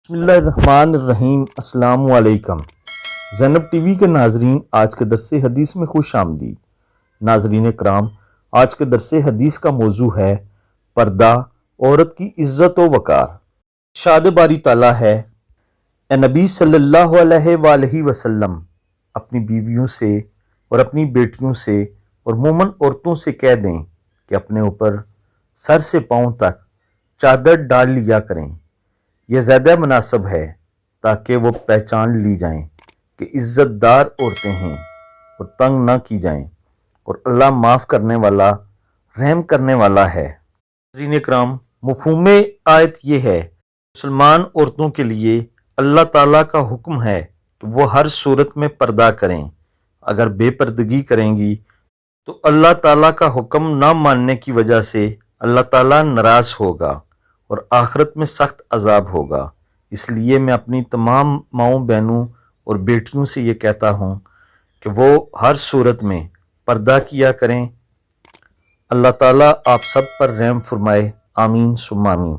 بسم اللہ الرحمن الرحیم۔ السلام علیکم زینب ٹی وی کے ناظرین، آج کے درس حدیث میں خوش آمدید۔ ناظرین کرام، آج کے درس حدیث کا موضوع ہے پردہ، عورت کی عزت و وقار۔ ارشاد باری تعالیٰ ہے، اے نبی صلی اللہ علیہ وآلہ وسلم اپنی بیویوں سے اور اپنی بیٹیوں سے اور مومن عورتوں سے کہہ دیں کہ اپنے اوپر سر سے پاؤں تک چادر ڈال لیا کریں، یہ زیادہ مناسب ہے تاکہ وہ پہچان لی جائیں کہ عزت دار عورتیں ہیں اور تنگ نہ کی جائیں، اور اللہ معاف کرنے والا، رحم کرنے والا ہے۔ ناظرین اکرام، مفہوم آیت یہ ہے، مسلمان عورتوں کے لیے اللہ تعالیٰ کا حکم ہے کہ وہ ہر صورت میں پردہ کریں۔ اگر بے پردگی کریں گی تو اللہ تعالیٰ کا حکم نہ ماننے کی وجہ سے اللہ تعالیٰ ناراض ہوگا اور آخرت میں سخت عذاب ہوگا۔ اس لیے میں اپنی تمام ماؤں بہنوں اور بیٹیوں سے یہ کہتا ہوں کہ وہ ہر صورت میں پردہ کیا کریں۔ اللہ تعالیٰ آپ سب پر رحم فرمائے، آمین ثم آمین۔